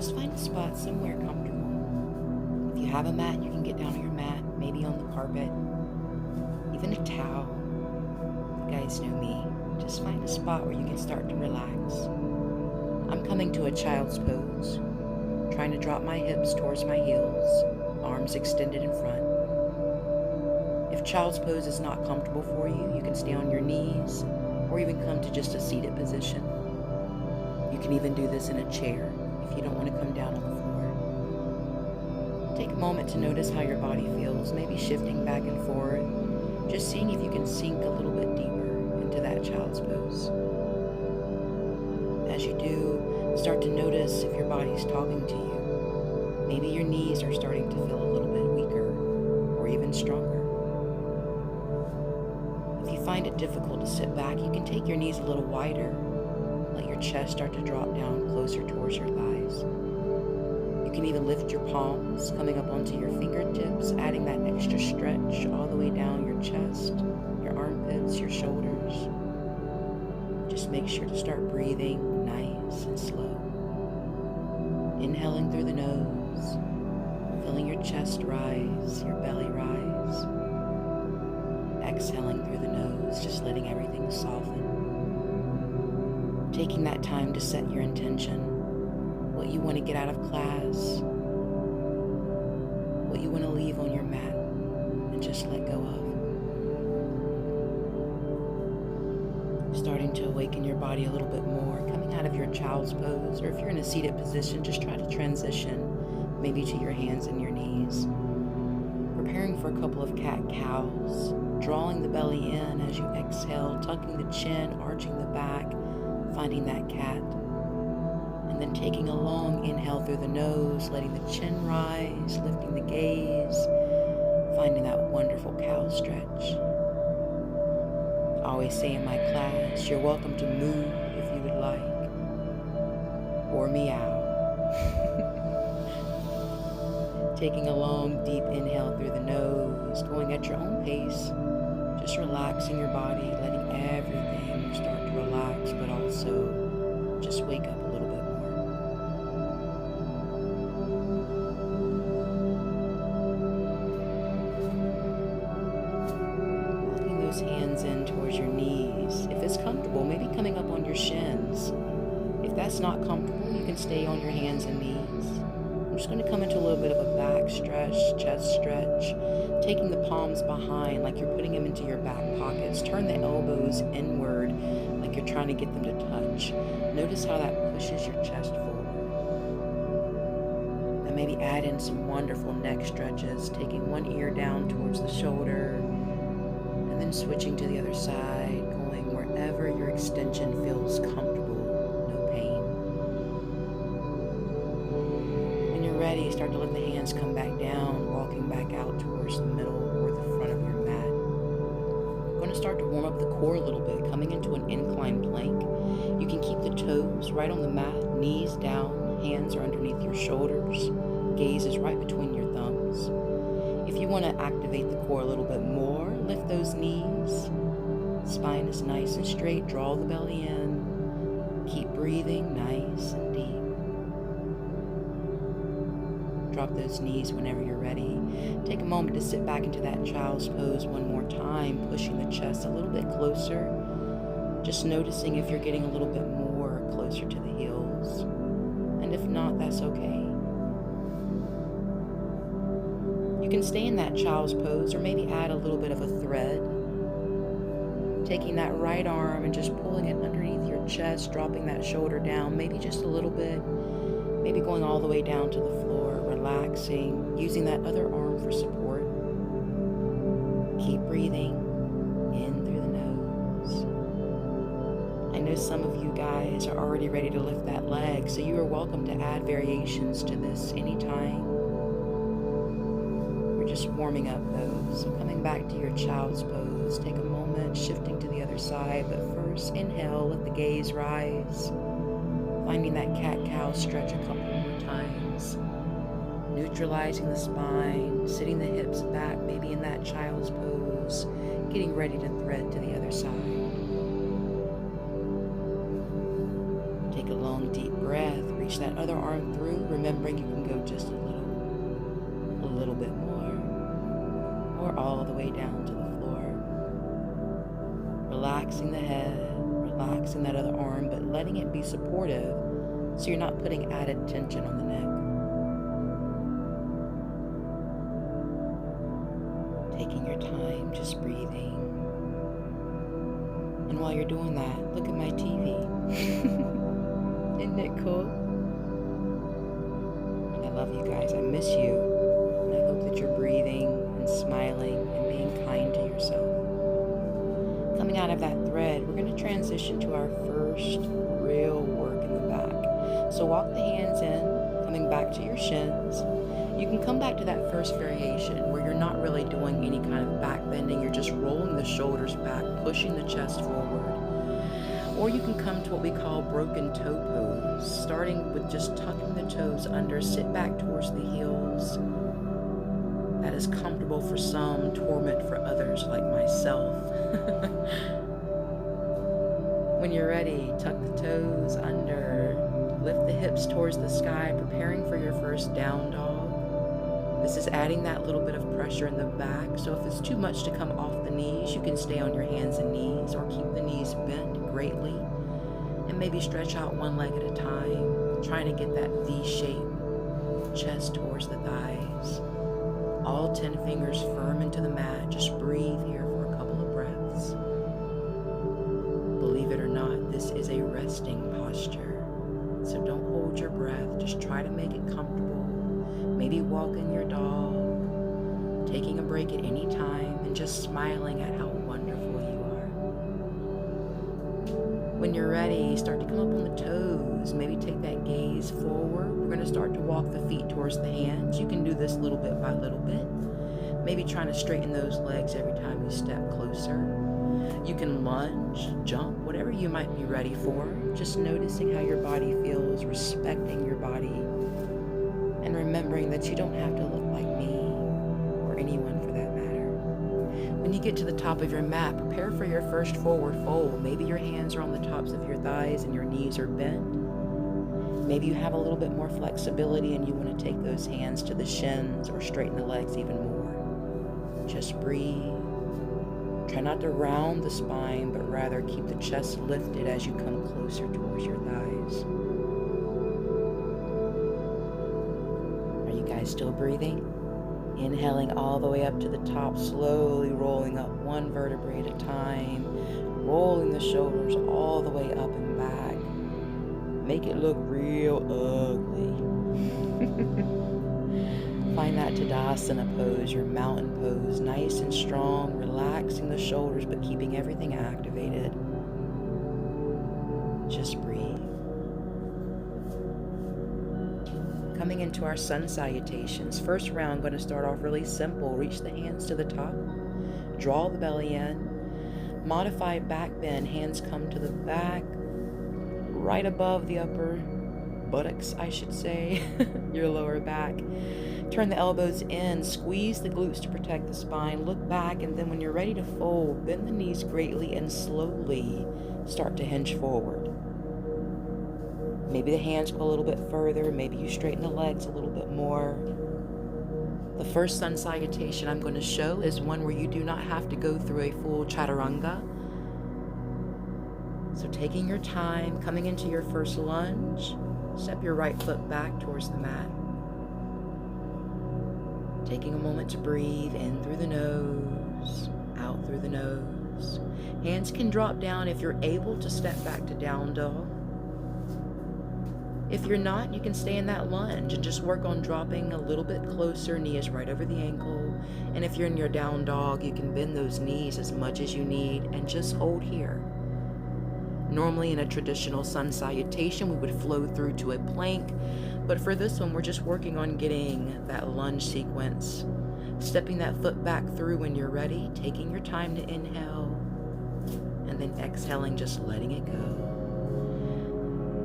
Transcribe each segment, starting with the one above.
just find a spot somewhere comfortable. If you have a mat, you can get down on your mat, maybe on the carpet, even a towel. You guys know me. Just find a spot where you can start to relax. I'm coming to a child's pose, trying to drop my hips towards my heels, arms extended in front. If child's pose is not comfortable for you, you can stay on your knees or even come to just a seated position. You can even do this in a chair if you don't want to come down on the floor. Take a moment to notice how your body feels, maybe shifting back and forth, just seeing if you can sink a little bit deeper into that child's pose. As you do, start to notice if your body's talking to you. Maybe your knees are starting to feel a little bit weaker or even stronger. If you find it difficult to sit back, you can take your knees a little wider. Let your chest start to drop down closer towards your thighs. You can even lift your palms, coming up onto your fingertips, adding that extra stretch all the way down your chest, your armpits, your shoulders. Just make sure to start breathing nice and slow. Inhaling through the nose, feeling your chest rise, your belly rise. Exhaling through the nose, just letting everything soften. Taking that time to set your intention, what you want to get out of class, what you want to leave on your mat, and just let go of. Starting to awaken your body a little bit more, coming out of your child's pose, or if you're in a seated position, just try to transition maybe to your hands and your knees. Preparing for a couple of cat-cows, drawing the belly in as you exhale, tucking the chin, arching the back, finding that cat, and then taking a long inhale through the nose, letting the chin rise, lifting the gaze, finding that wonderful cow stretch. I always say in my class, you're welcome to move if you would like, or meow. Taking a long, deep inhale through the nose, going at your own pace, just relaxing your body, letting everything start to relax, but also just wake up a little bit more. Walking those hands in towards your knees. If it's comfortable, maybe coming up on your shins. If that's not comfortable, you can stay on your hands and knees. I'm just going to come into a little bit of a back stretch, chest stretch, taking the palms behind like you're putting them into your back pockets. Turn the elbows inward like you're trying to get them to touch. Notice how that pushes your chest forward. And maybe add in some wonderful neck stretches, taking one ear down towards the shoulder, and then switching to the other side, going wherever your extension feels comfortable. Ready, start to let the hands come back down, walking back out towards the middle or the front of your mat. We're going to start to warm up the core a little bit, coming into an inclined plank. You can keep the toes right on the mat, knees down, hands are underneath your shoulders, gaze is right between your thumbs. If you want to activate the core a little bit more, lift those knees. Spine is nice and straight, draw the belly in. Keep breathing nice and deep. Drop those knees whenever you're ready. Take a moment to sit back into that child's pose one more time, pushing the chest a little bit closer. Just noticing if you're getting a little bit more closer to the heels. And if not, that's okay. You can stay in that child's pose or maybe add a little bit of a thread. Taking that right arm and just pulling it underneath your chest, dropping that shoulder down, maybe just a little bit. Maybe going all the way down to the floor, relaxing, using that other arm for support. Keep breathing in through the nose. I know some of you guys are already ready to lift that leg, so you are welcome to add variations to this anytime. We're just warming up those. So coming back to your child's pose, take a moment, shifting to the other side, but first inhale, let the gaze rise. Finding that cat-cow stretch a couple more times. Neutralizing the spine, sitting the hips back, maybe in that child's pose, getting ready to thread to the other side. Take a long, deep breath, reach that other arm through, remembering you can go just a little bit more, or all the way down to the floor. Relaxing the head, relaxing that other arm, but letting it be supportive so you're not putting added tension on the neck. Taking your time, just breathing. And while you're doing that, look at my TV. Isn't it cool? I love you guys. I miss you. And I hope that you're breathing and smiling and being kind to yourself. Coming out of that thread, we're going to transition to our first real work in the back. So walk the hands in, coming back to your shins. You can come back to that first variation where you're not really doing any kind of back bending. You're just rolling the shoulders back, pushing the chest forward. Or you can come to what we call broken toe pose, starting with just tucking the toes under, sit back towards the heels. That is comfortable for some, torment for others like myself. When you're ready, tuck the toes under, lift the hips towards the sky, preparing for your first down dog. This is adding that little bit of pressure in the back, so if it's too much to come off the knees, you can stay on your hands and knees or keep the knees bent greatly and maybe stretch out one leg at a time, trying to get that V-shape, chest towards the thighs. All 10 fingers firm into the mat. Just breathe here for a couple of breaths. Believe it or not, this is a resting posture. So don't hold your breath. Just try to make it comfortable. Maybe walking your dog, taking a break at any time, and just smiling at how wonderful you are. When you're ready, start to come up on the toes. Maybe take that gaze forward. We're going to start to walk the feet towards the hands. You can do this little bit by little bit. Maybe trying to straighten those legs every time you step closer. You can lunge, jump, whatever you might be ready for. Just noticing how your body feels, respecting your body, and remembering that you don't have to look like me or anyone for that matter. When you get to the top of your mat, prepare for your first forward fold. Maybe your hands are on the tops of your thighs and your knees are bent. Maybe you have a little bit more flexibility and you want to take those hands to the shins or straighten the legs even more. Just breathe. Try not to round the spine, but rather keep the chest lifted as you come closer towards your thighs. Still breathing, inhaling all the way up to the top, slowly rolling up one vertebrae at a time, rolling the shoulders all the way up and back. Make it look real ugly. Find that Tadasana pose, your mountain pose, nice and strong, relaxing the shoulders but keeping everything activated. Just breathe. Coming into our sun salutations. First round, going to start off really simple. Reach the hands to the top. Draw the belly in. Modified back bend. Hands come to the back, right above the upper buttocks, I should say, your lower back. Turn the elbows in. Squeeze the glutes to protect the spine. Look back, and then when you're ready to fold, bend the knees greatly and slowly start to hinge forward. Maybe the hands go a little bit further. Maybe you straighten the legs a little bit more. The first sun salutation I'm going to show is one where you do not have to go through a full chaturanga. So taking your time, coming into your first lunge, step your right foot back towards the mat. Taking a moment to breathe in through the nose, out through the nose. Hands can drop down if you're able to step back to down dog. If you're not, you can stay in that lunge and just work on dropping a little bit closer, knee is right over the ankle. And if you're in your down dog, you can bend those knees as much as you need and just hold here. Normally in a traditional sun salutation, we would flow through to a plank, but for this one, we're just working on getting that lunge sequence. Stepping that foot back through when you're ready, taking your time to inhale, and then exhaling, just letting it go.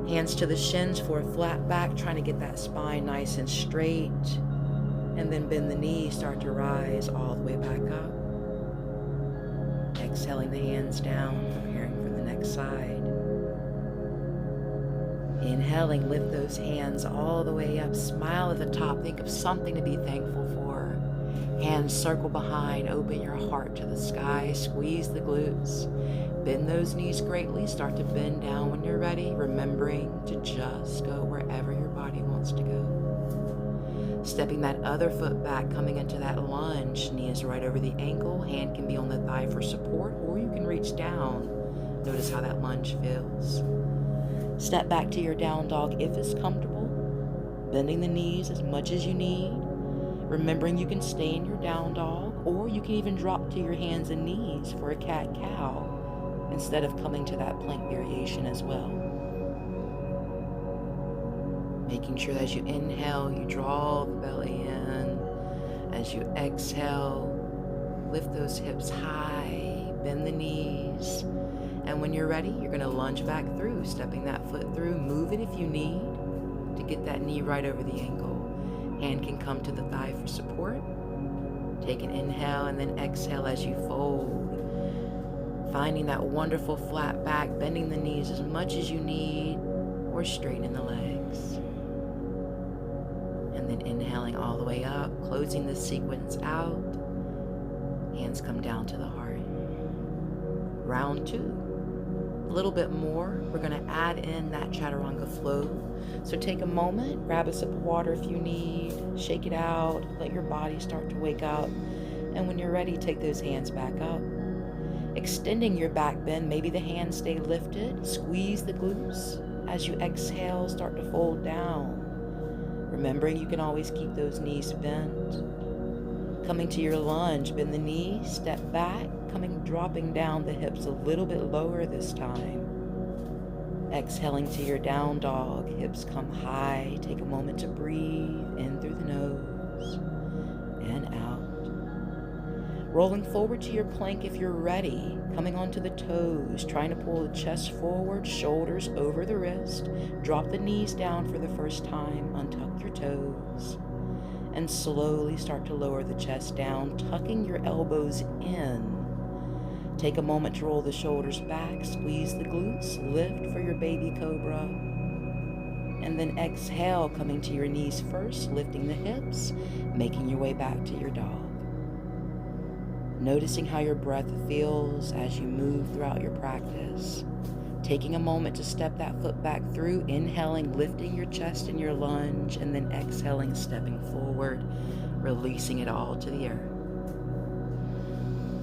Hands to the shins for a flat back, trying to get that spine nice and straight. And then bend the knees, start to rise all the way back up. Exhaling the hands down, preparing for the next side. Inhaling, lift those hands all the way up. Smile at the top. Think of something to be thankful for. Hands circle behind. Open your heart to the sky. Squeeze the glutes. Bend those knees greatly. Start to bend down when you're ready, remembering to just go wherever your body wants to go. Stepping that other foot back, coming into that lunge. Knee is right over the ankle. Hand can be on the thigh for support, or you can reach down. Notice how that lunge feels. Step back to your down dog if it's comfortable. Bending the knees as much as you need. Remembering you can stay in your down dog, or you can even drop to your hands and knees for a cat-cow instead of coming to that plank variation as well. Making sure that as you inhale, you draw the belly in. As you exhale, lift those hips high, bend the knees. And when you're ready, you're gonna lunge back through, stepping that foot through. Move it if you need to get that knee right over the ankle. Hand can come to the thigh for support. Take an inhale and then exhale as you fold. Finding that wonderful flat back, bending the knees as much as you need, or straightening the legs. And then inhaling all the way up, closing the sequence out. Hands come down to the heart. Round 2. A little bit more. We're going to add in that chaturanga flow. So take a moment, grab a sip of water if you need, shake it out, let your body start to wake up. And when you're ready, take those hands back up. Extending your back bend, maybe the hands stay lifted. Squeeze the glutes. As you exhale, start to fold down. Remembering you can always keep those knees bent. Coming to your lunge, bend the knees, step back, dropping down the hips a little bit lower this time. Exhaling to your down dog, hips come high. Take a moment to breathe in through the nose and out. Rolling forward to your plank if you're ready. Coming onto the toes, trying to pull the chest forward, shoulders over the wrist. Drop the knees down for the first time, untuck your toes. And slowly start to lower the chest down, tucking your elbows in. Take a moment to roll the shoulders back, squeeze the glutes, lift for your baby cobra. And then exhale, coming to your knees first, lifting the hips, making your way back to your dog. Noticing how your breath feels as you move throughout your practice. Taking a moment to step that foot back through, inhaling, lifting your chest in your lunge, and then exhaling, stepping forward, releasing it all to the earth.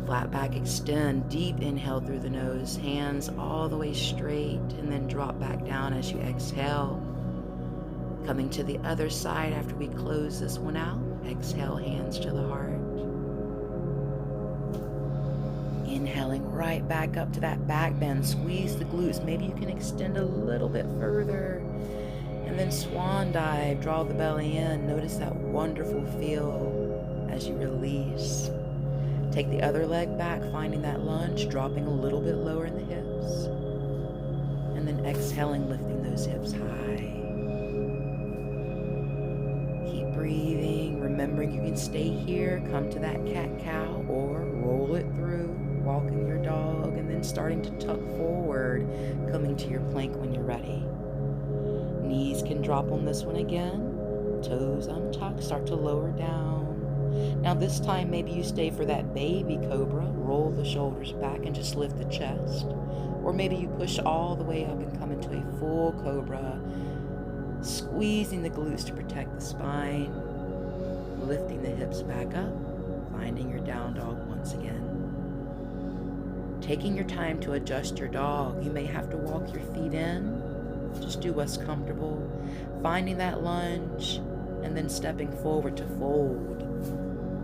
Flat back, extend, deep inhale through the nose, hands all the way straight, and then drop back down as you exhale. Coming to the other side after we close this one out, exhale, hands to the heart. Inhaling right back up to that back bend, squeeze the glutes. Maybe you can extend a little bit further. And then swan dive, draw the belly in. Notice that wonderful feel as you release. Take the other leg back, finding that lunge, dropping a little bit lower in the hips. And then exhaling, lifting those hips high. Keep breathing, remembering you can stay here, come to that cat-cow, or roll it through, walking your dog, and then starting to tuck forward, coming to your plank when you're ready. Knees can drop on this one again, toes untucked, start to lower down. Now this time, maybe you stay for that baby cobra, roll the shoulders back and just lift the chest. Or maybe you push all the way up and come into a full cobra, squeezing the glutes to protect the spine, lifting the hips back up, finding your down dog once again. Taking your time to adjust your dog. You may have to walk your feet in, just do what's comfortable, finding that lunge, and then stepping forward to fold.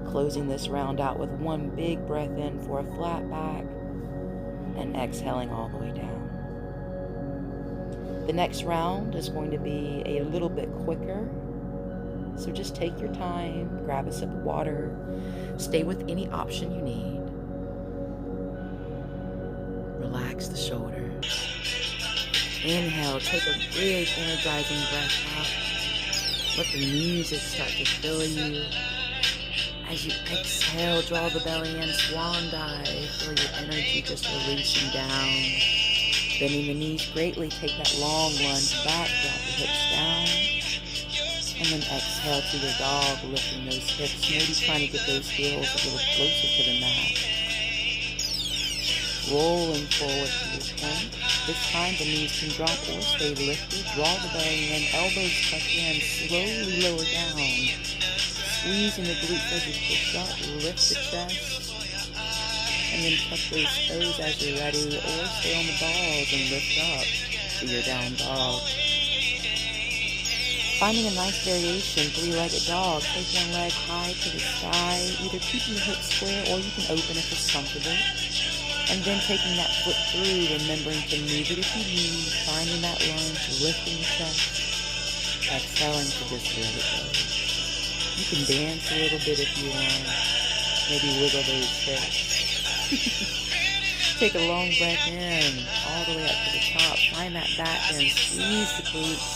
Closing this round out with one big breath in for a flat back and exhaling all the way down. The next round is going to be a little bit quicker, so just take your time, grab a sip of water, stay with any option you need. Relax the shoulders. Inhale, take a big energizing breath out. Let the music start to fill you. As you exhale, draw the belly in, swan dive. Feel your energy just releasing down. Bending the knees greatly, take that long lunge back, drop the hips down. And then exhale to your dog, lifting those hips, maybe trying to get those heels a little closer to the mat. Rolling forward to your plank. This time the knees can drop or stay lifted. Draw the belly in, elbows tuck in, slowly lower down. Squeezing the glutes as you push up, lift the chest. And then tuck those toes as you're ready, or stay on the balls and lift up to your down dog. Finding a nice variation, three-legged dog. Take one leg high to the sky, either keeping the hips square or you can open if it's comfortable. And then taking that foot through, remembering to move it if you need, finding that lunge, lifting the chest, exhaling to just let it go. You can dance a little bit if you want, maybe wiggle those hips. Take a long breath in, all the way up to the top, find that back and squeeze the glutes.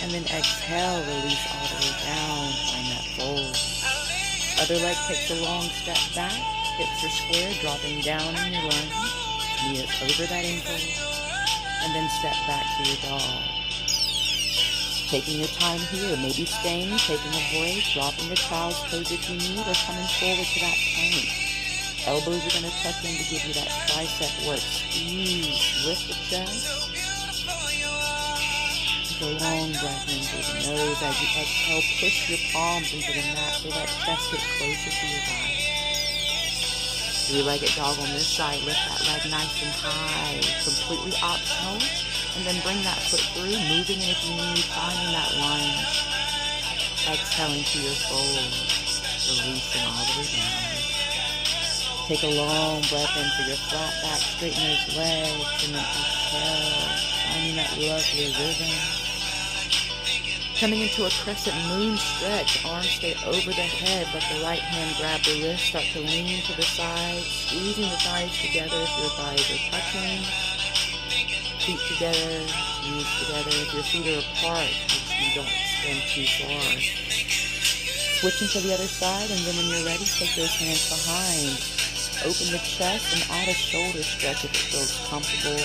And then exhale, release all the way down, find that fold. Other leg takes a long step back, hips are square, dropping down in your lunge, knee is over that ankle, and then step back to your dog. Taking your time here, maybe staying, taking a break, dropping the child's pose if you need, or coming forward to that plank. Elbows are going to tuck in to give you that tricep work. Squeeze, lift the chest. Take a long breath in through the nose as you exhale. Push your palms into the mat so that chest gets closer to your body. Three-legged dog on this side. Lift that leg nice and high. Completely optional. And then bring that foot through, moving it if you need, finding that lunge. Exhaling to your fold. Releasing all the way down. Take a long breath in for your flat back, straighten those legs, and then exhale, finding that lovely rhythm. Coming into a crescent moon stretch, arms stay over the head, let the right hand grab the wrist, start to lean to the side, squeezing the thighs together if your thighs are touching. Feet together, knees together. If your feet are apart, you don't extend too far. Switching to the other side, and then when you're ready, take those hands behind. Open the chest and add a shoulder stretch if it feels comfortable.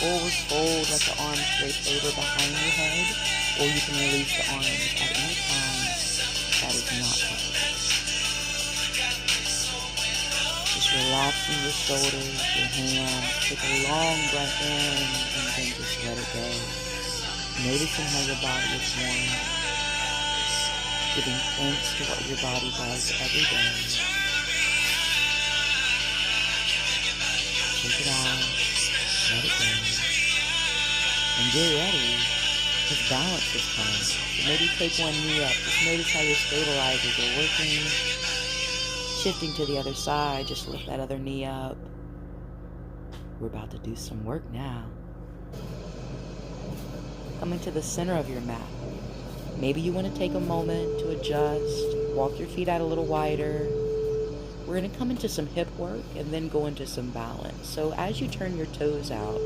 Forward fold, let the arms drape over behind your head, or you can release the arms at any time that is not comfortable. Just relaxing your shoulders, your hands. Take a long breath in and then just let it go. Noticing how your body is warm. Giving thanks to what your body does every day. Take it out, let it go, and get ready, because balance is coming. So maybe take one knee up, just notice how your stabilizers are working. Shifting to the other side, just lift that other knee up. We're about to do some work now. Coming to the center of your mat. Maybe you want to take a moment to adjust, walk your feet out a little wider. We're going to come into some hip work and then go into some balance. So as you turn your toes out,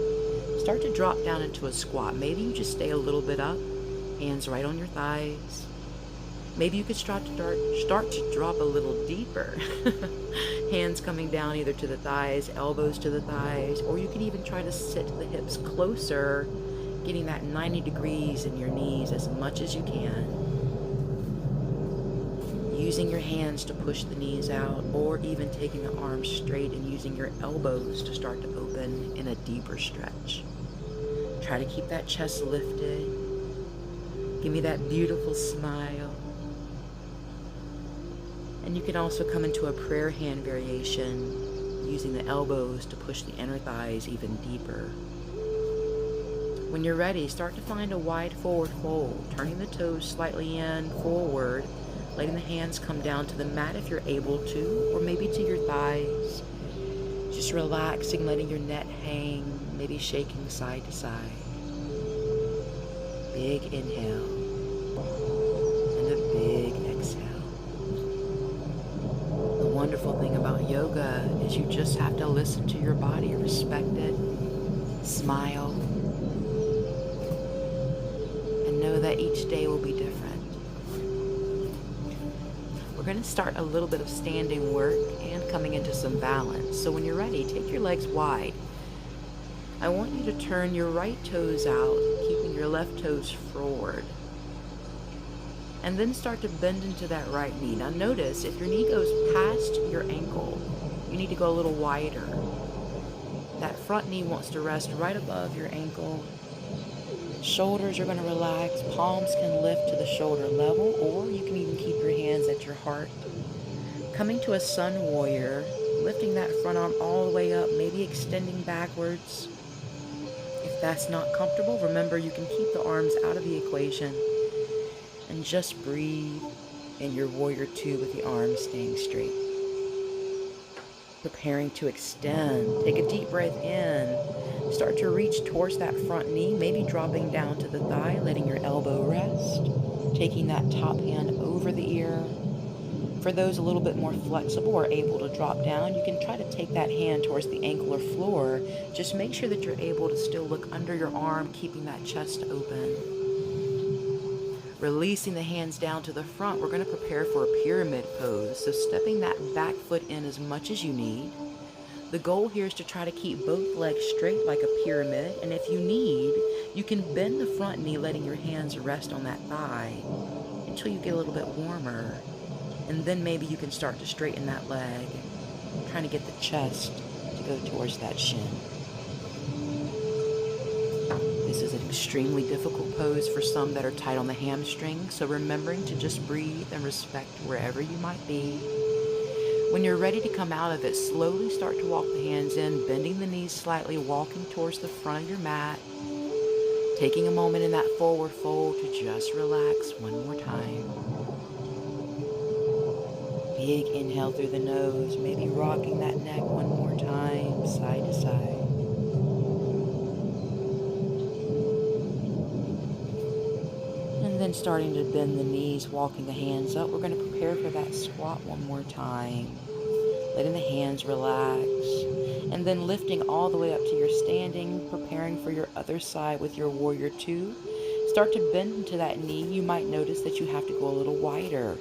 start to drop down into a squat. Maybe you just stay a little bit up, hands right on your thighs. Maybe you could start to drop a little deeper. Hands coming down either to the thighs, elbows to the thighs, or you can even try to sit the hips closer, getting that 90 degrees in your knees as much as you can. Using your hands to push the knees out, or even taking the arms straight and using your elbows to start to open in a deeper stretch. Try to keep that chest lifted. Give me that beautiful smile. And you can also come into a prayer hand variation, using the elbows to push the inner thighs even deeper. When you're ready, start to find a wide forward fold, turning the toes slightly in, forward, letting the hands come down to the mat if you're able to, or maybe to your thighs. Just relaxing, letting your neck hang, maybe shaking side to side. Big inhale, and a big exhale. The wonderful thing about yoga is you just have to listen to your body, respect it, smile, and know that each day will be different. We're going to start a little bit of standing work and coming into some balance. So when you're ready, take your legs wide. I want you to turn your right toes out, keeping your left toes forward. And then start to bend into that right knee. Now notice, if your knee goes past your ankle, you need to go a little wider. That front knee wants to rest right above your ankle. Shoulders are going to relax. Palms can lift to the shoulder level, or you can even keep your hands at your heart. Coming to a sun warrior, lifting that front arm all the way up, maybe extending backwards. If that's not comfortable, remember you can keep the arms out of the equation and just breathe in your warrior two with the arms staying straight. Preparing to extend. Take a deep breath in. Start to reach towards that front knee, maybe dropping down to the thigh, letting your elbow rest. Taking that top hand over the ear. For those a little bit more flexible or able to drop down, you can try to take that hand towards the ankle or floor. Just make sure that you're able to still look under your arm, keeping that chest open. Releasing the hands down to the front, we're going to prepare for a pyramid pose. So stepping that back foot in as much as you need. The goal here is to try to keep both legs straight like a pyramid. And if you need, you can bend the front knee, letting your hands rest on that thigh until you get a little bit warmer. And then maybe you can start to straighten that leg, trying to get the chest to go towards that shin. This is an extremely difficult pose for some that are tight on the hamstring, so remembering to just breathe and respect wherever you might be. When you're ready to come out of it, slowly start to walk the hands in, bending the knees slightly, walking towards the front of your mat. Taking a moment in that forward fold to just relax one more time. Big inhale through the nose, maybe rocking that neck one more time, side to side. And then starting to bend the knees, walking the hands up. We're going to prepare for that squat one more time. Letting the hands relax. And then lifting all the way up to your standing, preparing for your other side with your warrior two. Start to bend into that knee. You might notice that you have to go a little wider.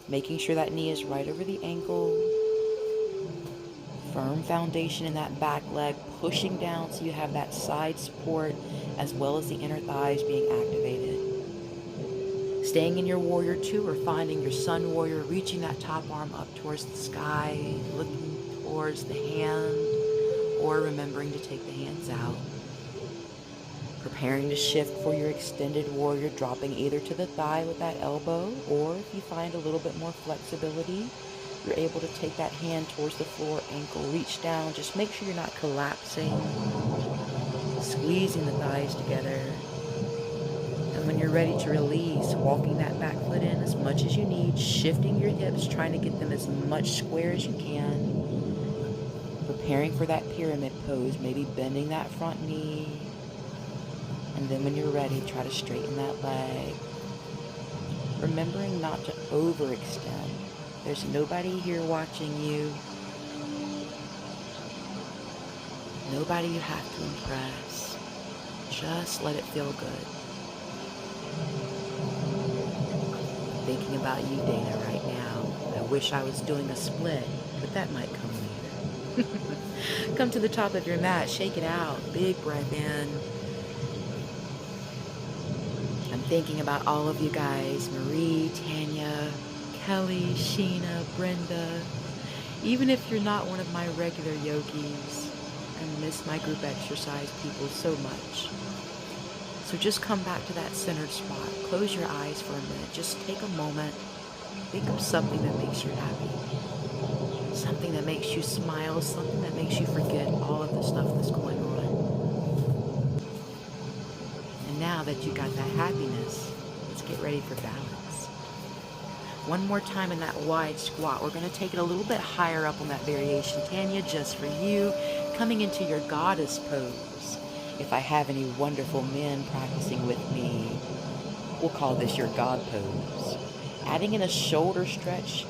Making sure that knee is right over the ankle. Firm foundation in that back leg, pushing down so you have that side support as well as the inner thighs being activated. Staying in your warrior two or finding your sun warrior, reaching that top arm up towards the sky, looking towards the hand, or remembering to take the hands out. Preparing to shift for your extended warrior, dropping either to the thigh with that elbow, or if you find a little bit more flexibility, you're able to take that hand towards the floor, ankle, reach down. Just make sure you're not collapsing, squeezing the thighs together. And when you're ready to release, walking that back foot in as much as you need, shifting your hips, trying to get them as much square as you can. Preparing for that pyramid pose, maybe bending that front knee. And then when you're ready, try to straighten that leg. Remembering not to overextend. There's nobody here watching you. Nobody you have to impress. Just let it feel good. Thinking about you, Dana, right now. I wish I was doing a split, but that might come later. Come to the top of your mat, shake it out. Big breath in. I'm thinking about all of you guys, Marie, Tanya, Kelly, Sheena, Brenda. Even if you're not one of my regular yogis, I miss my group exercise people so much. So just come back to that centered spot. Close your eyes for a minute. Just take a moment. Think of something that makes you happy. Something that makes you smile. Something that makes you forget all of the stuff that's going on. And now that you got that happiness, let's get ready for balance. One more time in that wide squat. We're going to take it a little bit higher up on that variation. Tanya, just for you, coming into your goddess pose. If I have any wonderful men practicing with me, we'll call this your God pose. Adding in a shoulder stretch.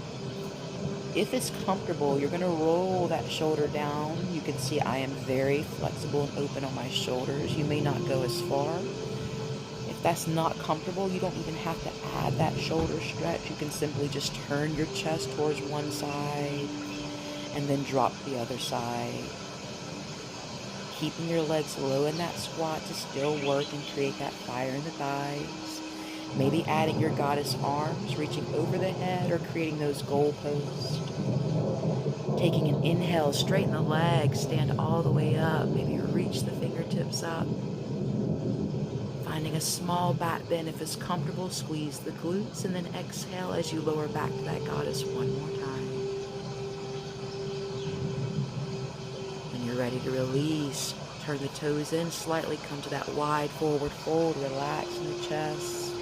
If it's comfortable, you're going to roll that shoulder down. You can see I am very flexible and open on my shoulders. You may not go as far. If that's not comfortable, you don't even have to add that shoulder stretch. You can simply just turn your chest towards one side and then drop the other side. keeping your legs low in that squat to still work and create that fire in the thighs. Maybe adding your goddess arms, reaching over the head or creating those goalposts. Taking an inhale, straighten the legs, stand all the way up. Maybe reach the fingertips up. Finding a small back bend if it's comfortable, squeeze the glutes and then exhale as you lower back to that goddess one more time. When you're ready to release, turn the toes in slightly, come to that wide forward fold, relax in the chest.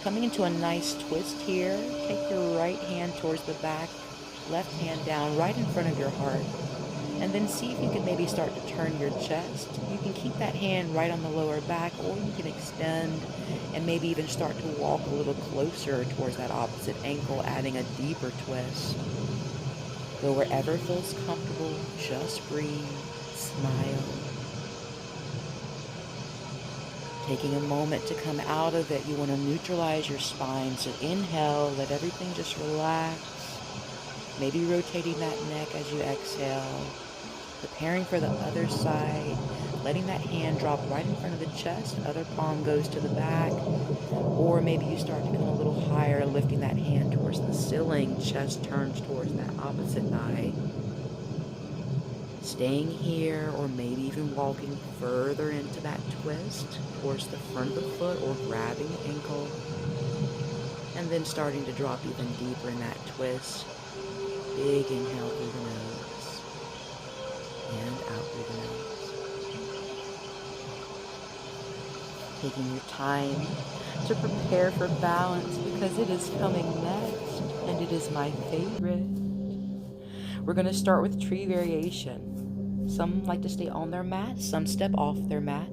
Coming into a nice twist here, take your right hand towards the back, left hand down right in front of your heart. And then see if you can maybe start to turn your chest. You can keep that hand right on the lower back, or you can extend and maybe even start to walk a little closer towards that opposite ankle, adding a deeper twist. Go wherever feels comfortable, just breathe, smile. Taking a moment to come out of it, you want to neutralize your spine. So inhale, let everything just relax. Maybe rotating that neck as you exhale. Preparing for the other side, letting that hand drop right in front of the chest, other palm goes to the back, or maybe you start to come a little higher, lifting that hand towards the ceiling, chest turns towards that opposite thigh. Staying here, or maybe even walking further into that twist, towards the front of the foot, or grabbing the ankle, and then starting to drop even deeper in that twist. Big inhale through the nose, and out through the nose. Taking your time to prepare for balance because it is coming next, and it is my favorite. We're going to start with tree variation. Some like to stay on their mat, some step off their mat.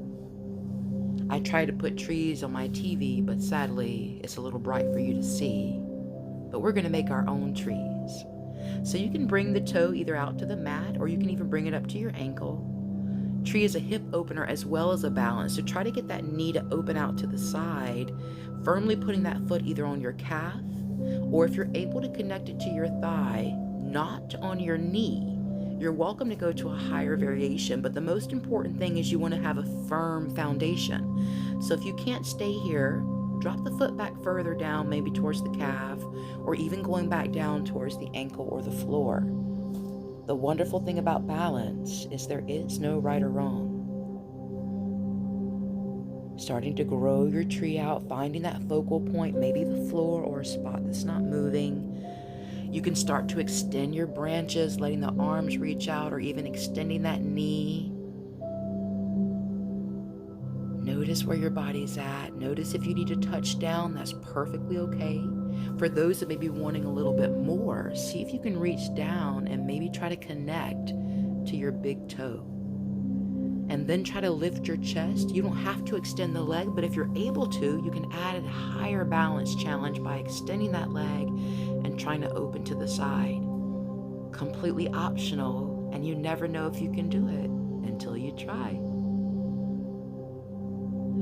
I try to put trees on my TV, but sadly, it's a little bright for you to see. But we're going to make our own trees. So you can bring the toe either out to the mat, or you can even bring it up to your ankle. Tree is a hip opener as well as a balance, so try to get that knee to open out to the side, firmly putting that foot either on your calf, or if you're able to connect it to your thigh, not on your knee. You're welcome to go to a higher variation, but the most important thing is you want to have a firm foundation. So if you can't stay here, drop the foot back further down, maybe towards the calf, or even going back down towards the ankle or the floor. The wonderful thing about balance is there is no right or wrong. Starting to grow your tree out, finding that focal point, maybe the floor or a spot that's not moving. You can start to extend your branches, letting the arms reach out, or even extending that knee. Notice where your body's at. Notice if you need to touch down, that's perfectly okay. For those that may be wanting a little bit more, see if you can reach down and maybe try to connect to your big toe. And then try to lift your chest. You don't have to extend the leg, but if you're able to, you can add a higher balance challenge by extending that leg and trying to open to the side. Completely optional, and you never know if you can do it until you try.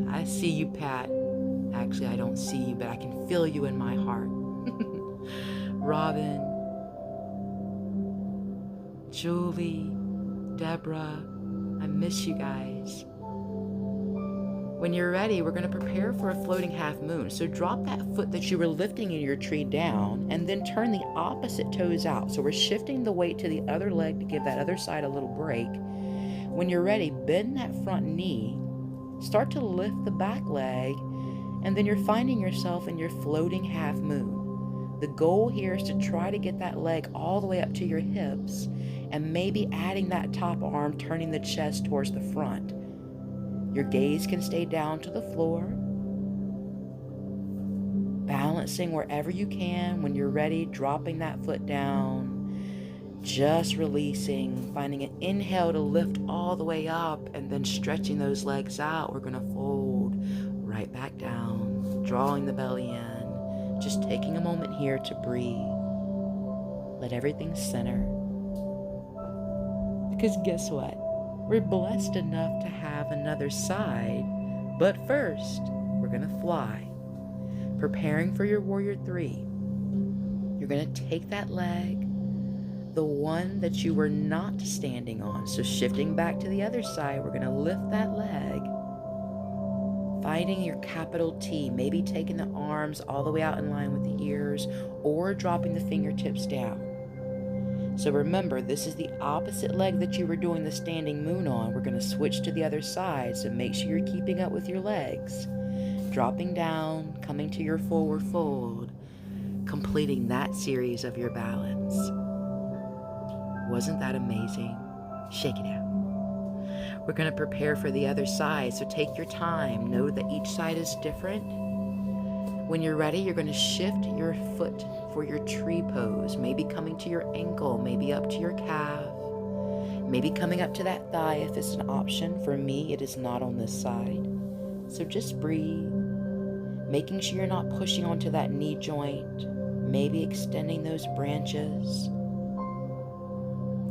I see you, Pat. Actually, I don't see you, but I can feel you in my heart. Robin, Julie, Deborah, I miss you guys. When you're ready, we're going to prepare for a floating half moon. So drop that foot that you were lifting in your tree down, and then turn the opposite toes out. So we're shifting the weight to the other leg to give that other side a little break. When you're ready, bend that front knee, start to lift the back leg, and then you're finding yourself in your floating half moon. The goal here is to try to get that leg all the way up to your hips, and maybe adding that top arm, turning the chest towards the front. Your gaze can stay down to the floor, balancing wherever you can. When you're ready, dropping that foot down, just releasing, finding an inhale to lift all the way up, and then stretching those legs out. We're going to fold right back down, drawing the belly in, just taking a moment here to breathe. Let everything center. Because guess what? We're blessed enough to have another side, but first, we're going to fly. Preparing for your warrior 3. You're going to take that leg, the one that you were not standing on. So shifting back to the other side, we're going to lift that leg, finding your capital T, maybe taking the arms all the way out in line with the ears or dropping the fingertips down. So remember, this is the opposite leg that you were doing the standing moon on. We're going to switch to the other side, so make sure you're keeping up with your legs. Dropping down, coming to your forward fold, completing that series of your balance. Wasn't that amazing? Shake it out. We're going to prepare for the other side, so take your time. Know that each side is different. When you're ready, you're going to shift your foot for your tree pose, maybe coming to your ankle, maybe up to your calf, maybe coming up to that thigh if it's an option. For me, it is not on this side. So just breathe, making sure you're not pushing onto that knee joint, maybe extending those branches,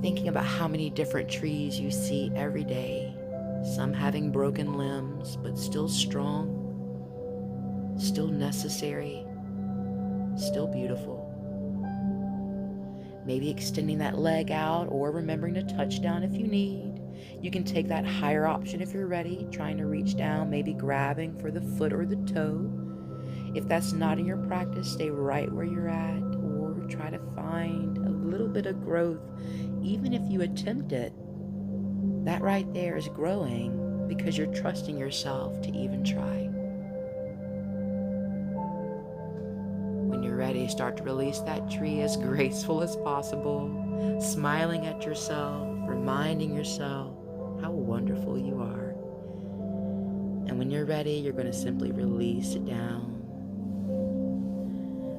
thinking about how many different trees you see every day, some having broken limbs, but still strong, still necessary, still beautiful. Maybe extending that leg out or remembering to touch down if you need. You can take that higher option if you're ready, trying to reach down, maybe grabbing for the foot or the toe. If that's not in your practice, stay right where you're at or try to find a little bit of growth. Even if you attempt it, that right there is growing because you're trusting yourself to even try. When you're ready, start to release that tree as graceful as possible, smiling at yourself, reminding yourself how wonderful you are. And when you're ready, you're going to simply release it down.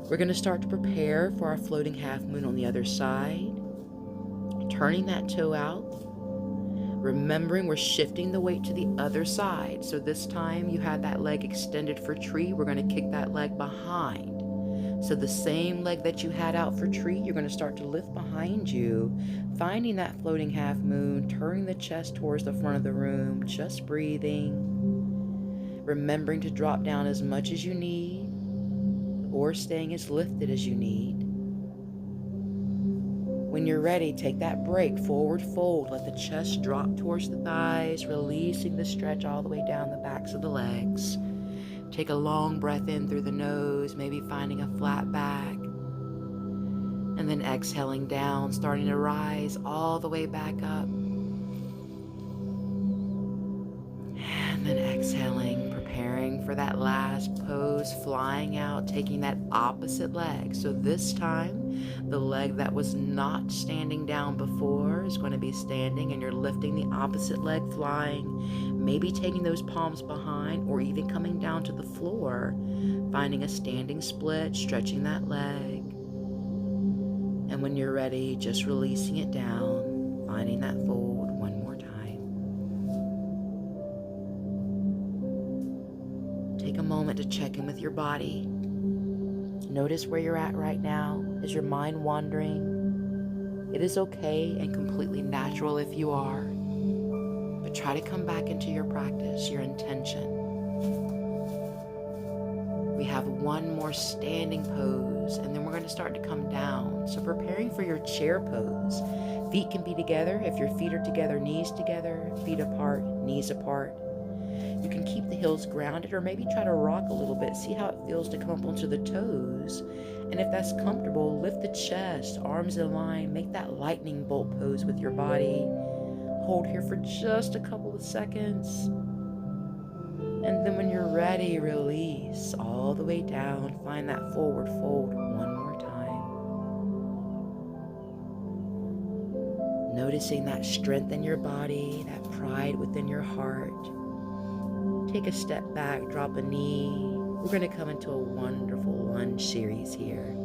We're going to start to prepare for our floating half moon on the other side, turning that toe out. Remembering we're shifting the weight to the other side. So this time you had that leg extended for tree. We're going to kick that leg behind. So the same leg that you had out for tree, you're going to start to lift behind you, finding that floating half moon, turning the chest towards the front of the room, just breathing, remembering to drop down as much as you need or staying as lifted as you need. When you're ready, take that break, forward fold, let the chest drop towards the thighs, releasing the stretch all the way down the backs of the legs. Take a long breath in through the nose, maybe finding a flat back. And then exhaling down, starting to rise all the way back up. And then exhaling, preparing for that last pose, flying out, taking that opposite leg. So this time, the leg that was not standing down before is going to be standing, and you're lifting the opposite leg, flying, maybe taking those palms behind or even coming down to the floor, finding a standing split, stretching that leg. And when you're ready, just releasing it down, finding that fold one more time. Take a moment to check in with your body. Notice where you're at right now. Is your mind wandering? It is okay and completely natural if you are, but try to come back into your practice, your intention. We have one more standing pose, and then we're going to start to come down. So preparing for your chair pose. Feet can be together. If your feet are together, knees together, feet apart, knees apart. You can keep the heels grounded or maybe try to rock a little bit. See how it feels to come up onto the toes. And if that's comfortable, lift the chest, arms in line, make that lightning bolt pose with your body. Hold here for just a couple of seconds. And then when you're ready, release all the way down. Find that forward fold one more time. Noticing that strength in your body, that pride within your heart. Take a step back, drop a knee. We're going to come into a wonderful lunge series here.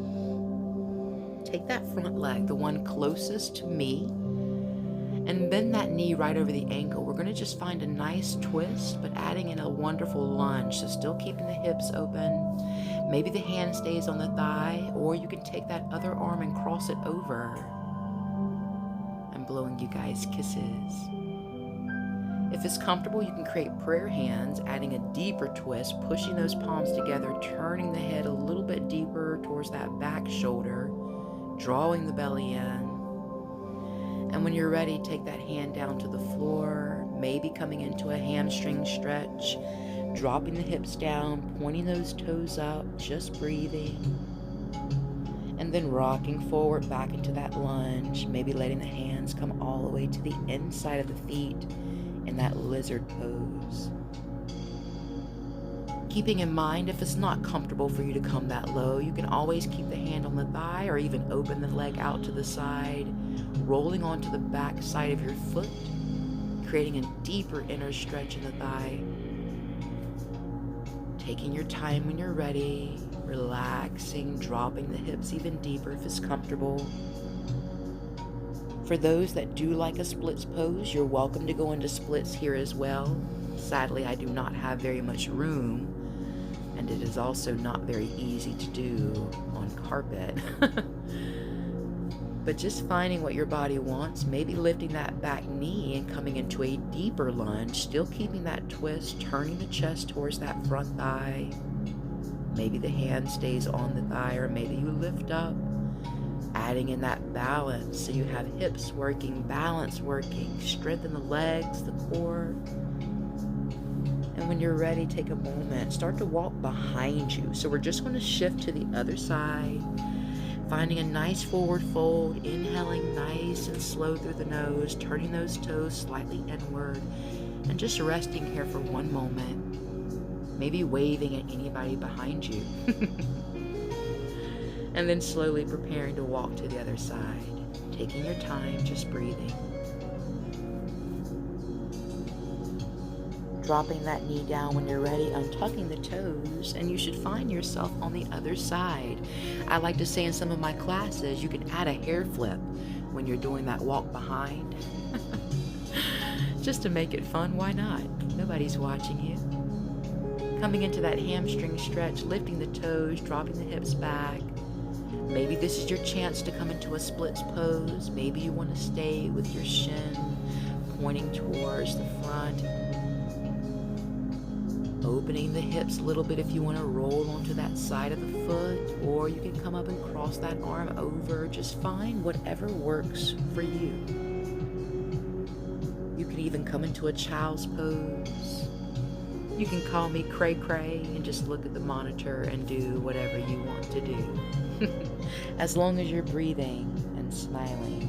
Take that front leg, the one closest to me, and bend that knee right over the ankle. We're going to just find a nice twist, but adding in a wonderful lunge. So still keeping the hips open. Maybe the hand stays on the thigh, or you can take that other arm and cross it over. I'm blowing you guys kisses. If it's comfortable, you can create prayer hands, adding a deeper twist, pushing those palms together, turning the head a little bit deeper towards that back shoulder, drawing the belly in. And when you're ready, take that hand down to the floor, maybe coming into a hamstring stretch, dropping the hips down, pointing those toes up, just breathing. And then rocking forward back into that lunge, maybe letting the hands come all the way to the inside of the feet in that lizard pose. Keeping in mind, if it's not comfortable for you to come that low, you can always keep the hand on the thigh or even open the leg out to the side, rolling onto the back side of your foot, creating a deeper inner stretch in the thigh. Taking your time when you're ready, relaxing, dropping the hips even deeper if it's comfortable. For those that do like a splits pose, you're welcome to go into splits here as well. Sadly, I do not have very much room, and it is also not very easy to do on carpet. But just finding what your body wants, maybe lifting that back knee and coming into a deeper lunge, still keeping that twist, turning the chest towards that front thigh. Maybe the hand stays on the thigh, or maybe you lift up, adding in that balance so you have hips working, balance working, strengthen the legs, the core. And when you're ready, take a moment, start to walk behind you. So we're just going to shift to the other side, finding a nice forward fold, inhaling nice and slow through the nose, turning those toes slightly inward, and just resting here for one moment, maybe waving at anybody behind you. And then slowly preparing to walk to the other side, taking your time, just breathing. Dropping that knee down when you're ready, untucking the toes, and you should find yourself on the other side. I like to say in some of my classes, you can add a hair flip when you're doing that walk behind. Just to make it fun, why not? Nobody's watching you. Coming into that hamstring stretch, lifting the toes, dropping the hips back. Maybe this is your chance to come into a splits pose. Maybe you want to stay with your shin pointing towards the front. Opening the hips a little bit if you want to roll onto that side of the foot, or you can come up and cross that arm over. Just find whatever works for you. You could even come into a child's pose. You can call me Cray Cray and just look at the monitor and do whatever you want to do. As long as you're breathing and smiling,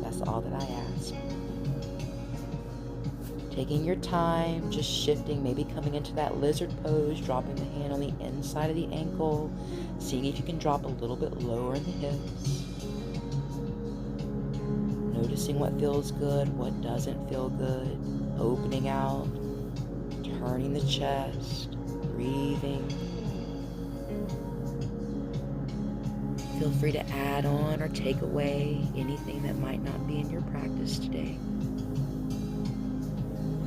that's all that I ask. Taking your time, just shifting, maybe coming into that lizard pose, dropping the hand on the inside of the ankle, seeing if you can drop a little bit lower in the hips. Noticing what feels good, what doesn't feel good, opening out, turning the chest, breathing. Feel free to add on or take away anything that might not be in your practice today.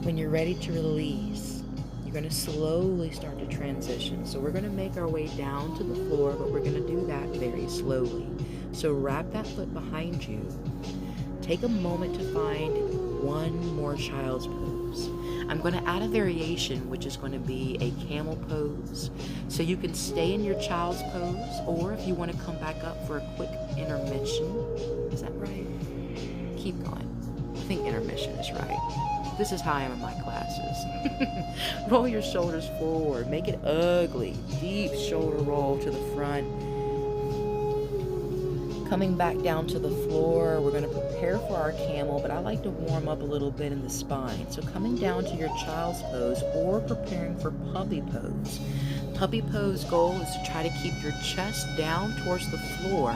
When you're ready to release, you're going to slowly start to transition. So we're going to make our way down to the floor, but we're going to do that very slowly. So wrap that foot behind you. Take a moment to find one more child's pose. I'm going to add a variation, which is going to be a camel pose. So you can stay in your child's pose, or if you want to come back up for a quick intermission. Is that right? Keep going. I think intermission is right. This is how I am in my classes. Roll your shoulders forward. Make it ugly. Deep shoulder roll to the front. Coming back down to the floor, we're going to prepare for our camel, but I like to warm up a little bit in the spine. So coming down to your child's pose or preparing for puppy pose. Puppy pose goal is to try to keep your chest down towards the floor,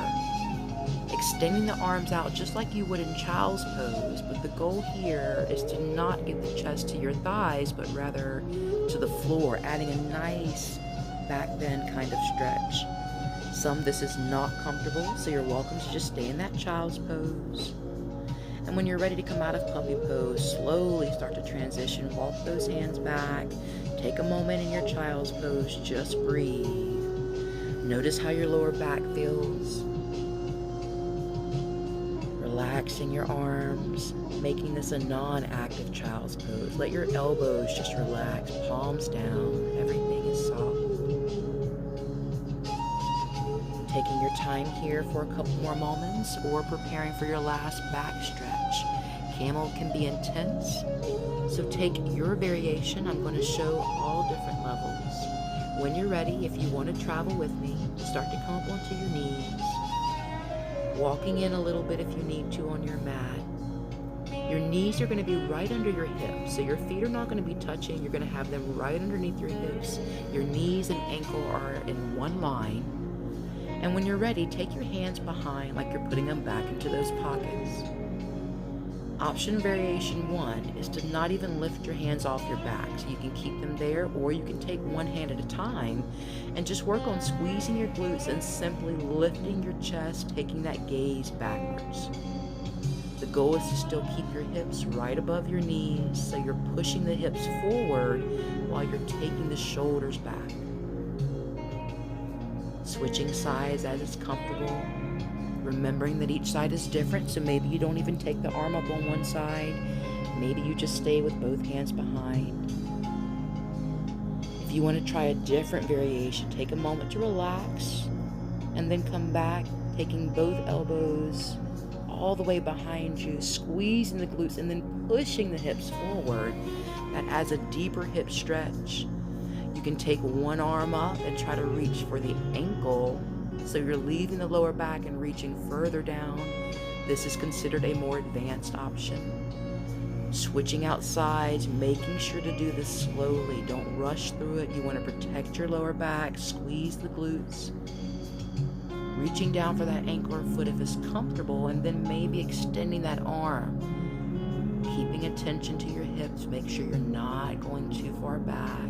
extending the arms out just like you would in child's pose, but the goal here is to not get the chest to your thighs, but rather to the floor, adding a nice back bend kind of stretch. Some this is not comfortable, so you're welcome to just stay in that child's pose. And when you're ready to come out of puppy pose, slowly start to transition, walk those hands back, take a moment in your child's pose, just breathe. Notice how your lower back feels. Relaxing your arms, making this a non-active child's pose. Let your elbows just relax, palms down, everything is soft. Taking your time here for a couple more moments or preparing for your last back stretch. Camel can be intense, so take your variation. I'm going to show all different levels. When you're ready, if you want to travel with me, start to come up onto your knees, walking in a little bit if you need to on your mat. Your knees are going to be right under your hips, so your feet are not going to be touching. You're going to have them right underneath your hips. Your knees and ankle are in one line. And when you're ready, take your hands behind like you're putting them back into those pockets. Option variation 1 is to not even lift your hands off your back, so you can keep them there, or you can take one hand at a time and just work on squeezing your glutes and simply lifting your chest, taking that gaze backwards. The goal is to still keep your hips right above your knees, so you're pushing the hips forward while you're taking the shoulders back. Switching sides as it's comfortable. Remembering that each side is different, so maybe you don't even take the arm up on one side. Maybe you just stay with both hands behind. If you want to try a different variation, take a moment to relax and then come back, taking both elbows all the way behind you, squeezing the glutes and then pushing the hips forward. That adds a deeper hip stretch. You can take one arm up and try to reach for the ankle, so you're leaving the lower back and reaching further down. This is considered a more advanced option. Switching out sides, making sure to do this slowly. Don't rush through it. You want to protect your lower back, squeeze the glutes. Reaching down for that ankle or foot if it's comfortable, and then maybe extending that arm. Keeping attention to your hips, make sure you're not going too far back.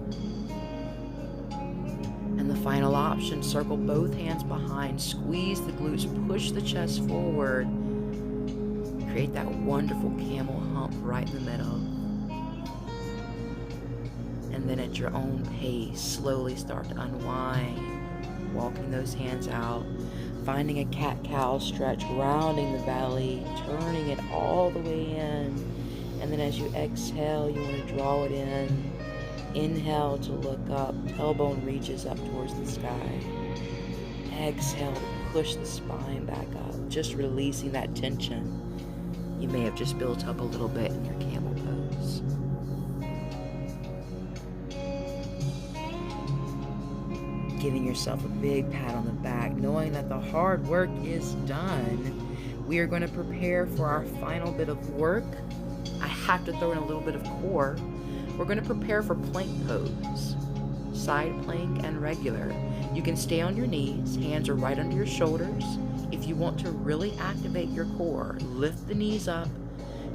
And the final option, circle both hands behind, squeeze the glutes, push the chest forward. Create that wonderful camel hump right in the middle. And then at your own pace, slowly start to unwind, walking those hands out, finding a cat-cow stretch, rounding the belly, turning it all the way in. And then as you exhale, you want to draw it in. Inhale to look up, tailbone reaches up towards the sky. Exhale to push the spine back up, just releasing that tension you may have just built up a little bit in your camel pose. Giving yourself a big pat on the back, knowing that the hard work is done. We are going to prepare for our final bit of work. I have to throw in a little bit of core. We're going to prepare for plank pose, side plank and regular. You can stay on your knees, hands are right under your shoulders. If you want to really activate your core, lift the knees up,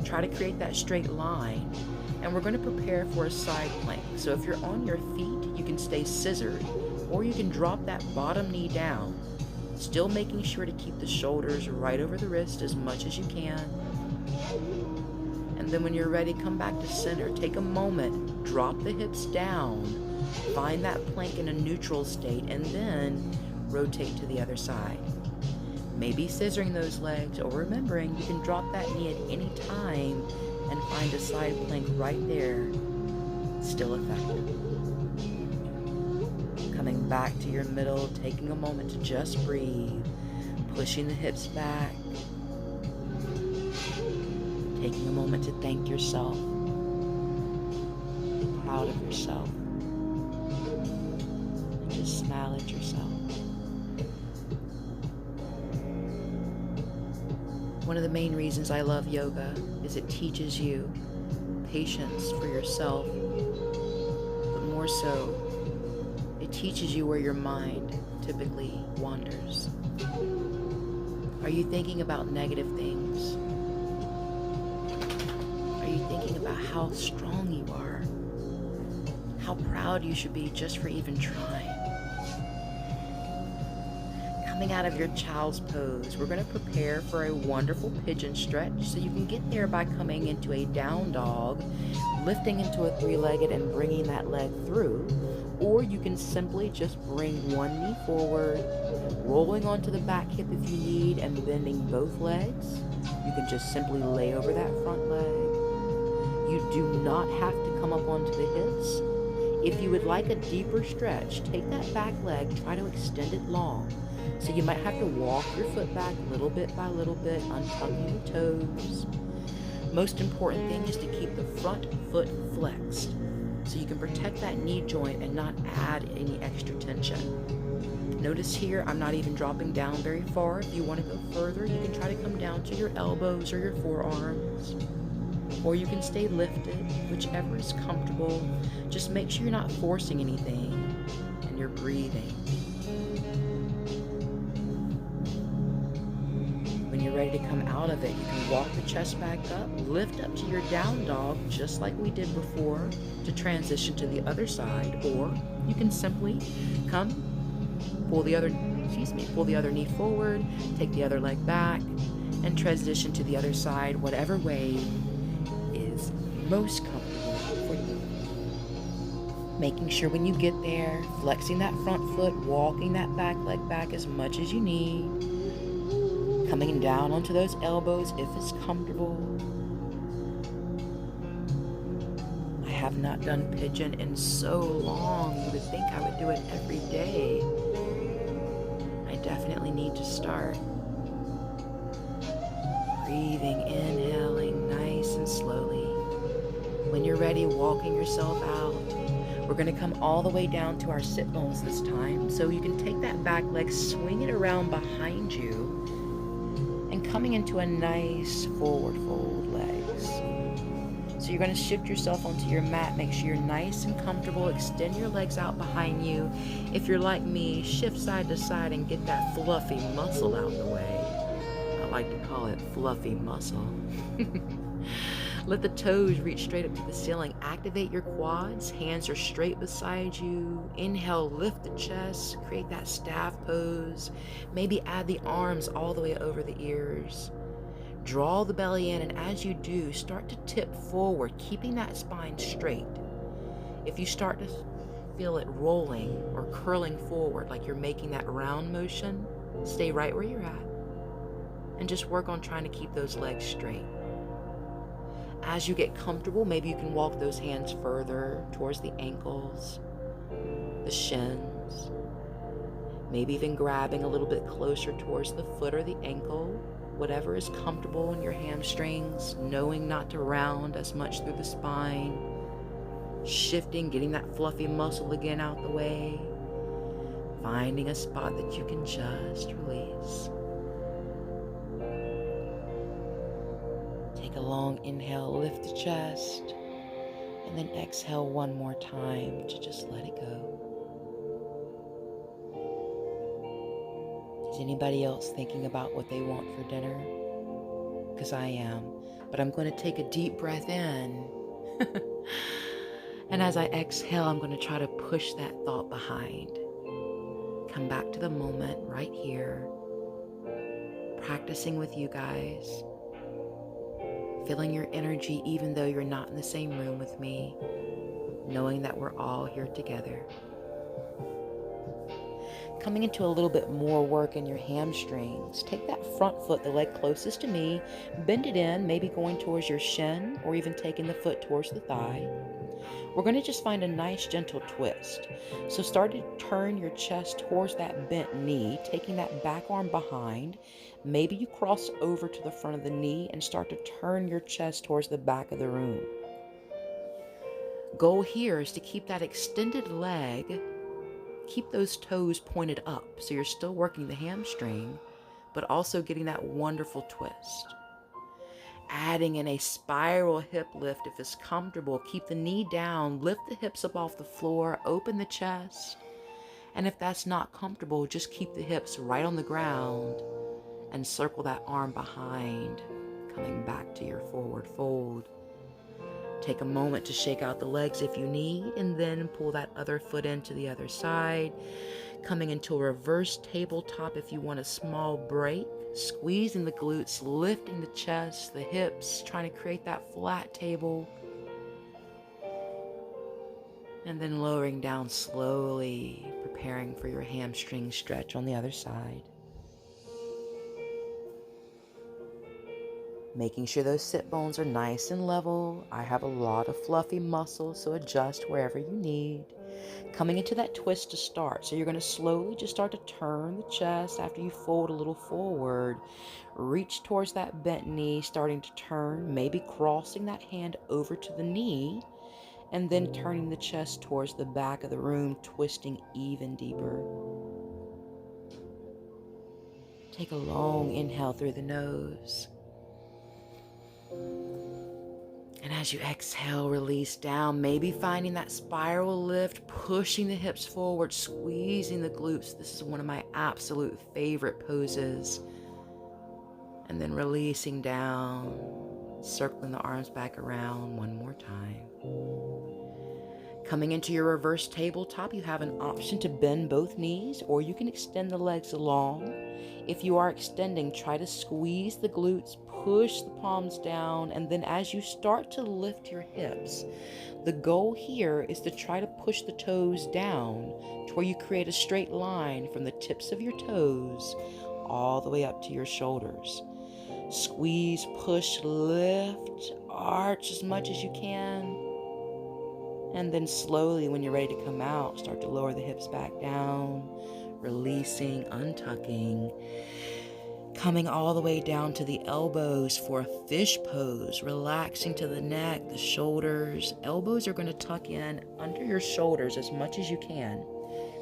try to create that straight line, and we're going to prepare for a side plank. So if you're on your feet, you can stay scissored, or you can drop that bottom knee down, still making sure to keep the shoulders right over the wrist as much as you can. And then when you're ready, come back to center. Take a moment, drop the hips down, find that plank in a neutral state, and then rotate to the other side. Maybe scissoring those legs, or remembering you can drop that knee at any time and find a side plank right there, still effective. Coming back to your middle, taking a moment to just breathe, pushing the hips back, taking a moment to thank yourself, be proud of yourself, and just smile at yourself. One of the main reasons I love yoga is it teaches you patience for yourself, but more so, it teaches you where your mind typically wanders. Are you thinking about negative things? Are you thinking about how strong you are? How proud you should be just for even trying? Coming out of your child's pose, we're going to prepare for a wonderful pigeon stretch. So you can get there by coming into a down dog, lifting into a three-legged and bringing that leg through. Or you can simply just bring one knee forward, rolling onto the back hip if you need, and bending both legs. You can just simply lay over that front leg. You do not have to come up onto the hips. If you would like a deeper stretch, take that back leg, try to extend it long. So you might have to walk your foot back little bit by little bit, untucking the toes. Most important thing is to keep the front foot flexed so you can protect that knee joint and not add any extra tension. Notice here, I'm not even dropping down very far. If you want to go further, you can try to come down to your elbows or your forearms, or you can stay lifted, whichever is comfortable. Just make sure you're not forcing anything and you're breathing. When you're ready to come out of it, you can walk the chest back up, lift up to your down dog, just like we did before, to transition to the other side, or you can simply come, pull the other knee forward, take the other leg back, and transition to the other side, whatever way is most comfortable for you. Making sure when you get there, flexing that front foot, walking that back leg back as much as you need, coming down onto those elbows if it's comfortable. I have not done pigeon in so long. You would think I would do it every day. I definitely need to start. Breathing, inhaling nice and slowly. When you're ready, walking yourself out. We're going to come all the way down to our sit bones this time. So you can take that back leg, swing it around behind you, and coming into a nice forward fold legs. So you're going to shift yourself onto your mat. Make sure you're nice and comfortable. Extend your legs out behind you. If you're like me, shift side to side and get that fluffy muscle out the way. I like to call it fluffy muscle. Let the toes reach straight up to the ceiling. Activate your quads. Hands are straight beside you. Inhale, lift the chest. Create that staff pose. Maybe add the arms all the way over the ears. Draw the belly in, and as you do, start to tip forward, keeping that spine straight. If you start to feel it rolling or curling forward, like you're making that round motion, stay right where you're at and just work on trying to keep those legs straight. As you get comfortable, maybe you can walk those hands further towards the ankles, the shins, maybe even grabbing a little bit closer towards the foot or the ankle, whatever is comfortable in your hamstrings, knowing not to round as much through the spine, shifting, getting that fluffy muscle again out the way, finding a spot that you can just release. Take a long inhale, lift the chest, and then exhale one more time to just let it go. Is anybody else thinking about what they want for dinner? Because I am, but I'm going to take a deep breath in. And as I exhale, I'm going to try to push that thought behind. Come back to the moment right here, practicing with you guys. Feeling your energy even though you're not in the same room with me, knowing that we're all here together. Coming into a little bit more work in your hamstrings. Take that front foot, the leg closest to me, bend it in, maybe going towards your shin or even taking the foot towards the thigh. We're going to just find a nice gentle twist. So start to turn your chest towards that bent knee, taking that back arm behind. Maybe you cross over to the front of the knee and start to turn your chest towards the back of the room. Goal here is to keep that extended leg, keep those toes pointed up so you're still working the hamstring, but also getting that wonderful twist. Adding in a spiral hip lift if it's comfortable. Keep the knee down, lift the hips up off the floor, open the chest. And if that's not comfortable, just keep the hips right on the ground and circle that arm behind, coming back to your forward fold. Take a moment to shake out the legs if you need, and then pull that other foot into the other side, coming into a reverse tabletop if you want a small break. Squeezing the glutes, lifting the chest, the hips, trying to create that flat table. And then lowering down slowly, preparing for your hamstring stretch on the other side. Making sure those sit bones are nice and level. I have a lot of fluffy muscle, so adjust wherever you need. Coming into that twist to start. So you're going to slowly just start to turn the chest after you fold a little forward. Reach towards that bent knee, starting to turn, maybe crossing that hand over to the knee, and then turning the chest towards the back of the room, twisting even deeper. Take a long inhale through the nose. And as you exhale, release down, maybe finding that spiral lift, pushing the hips forward, squeezing the glutes. This is one of my absolute favorite poses. And then releasing down, circling the arms back around one more time. Coming into your reverse tabletop, you have an option to bend both knees, or you can extend the legs long. If you are extending, try to squeeze the glutes, push the palms down, and then as you start to lift your hips, the goal here is to try to push the toes down to where you create a straight line from the tips of your toes all the way up to your shoulders. Squeeze, push, lift, arch as much as you can. And then slowly, when you're ready to come out, start to lower the hips back down, releasing, untucking, coming all the way down to the elbows for a fish pose, relaxing to the neck, the shoulders. Elbows are going to tuck in under your shoulders as much as you can,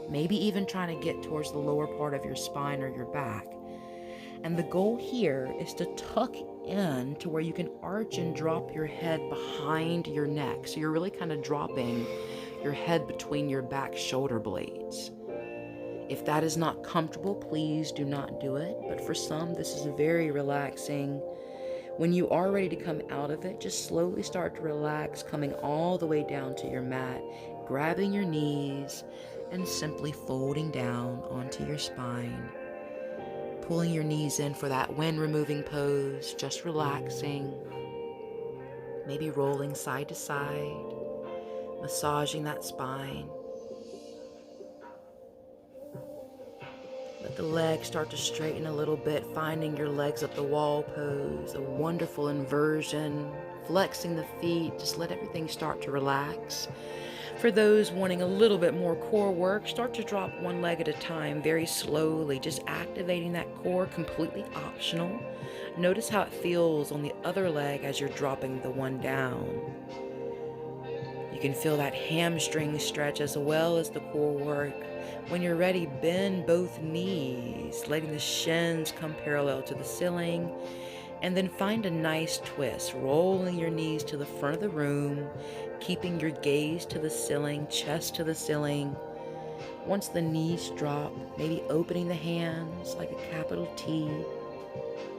maybe even trying to get towards the lower part of your spine or your back. And the goal here is to tuck in to where you can arch and drop your head behind your neck. So you're really kind of dropping your head between your back shoulder blades. If that is not comfortable, please do not do it. But for some, this is very relaxing. When you are ready to come out of it, just slowly start to relax, coming all the way down to your mat, grabbing your knees, and simply folding down onto your spine. Pulling your knees in for that wind removing pose, just relaxing, maybe rolling side to side, massaging that spine. Let the legs start to straighten a little bit, finding your legs at the wall pose, a wonderful inversion, flexing the feet, just let everything start to relax. For those wanting a little bit more core work, start to drop one leg at a time very slowly, just activating that core, completely optional. Notice how it feels on the other leg as you're dropping the one down. You can feel that hamstring stretch as well as the core work. When you're ready, bend both knees, letting the shins come parallel to the ceiling. And then find a nice twist, rolling your knees to the front of the room, keeping your gaze to the ceiling, chest to the ceiling. Once the knees drop, maybe opening the hands like a capital T,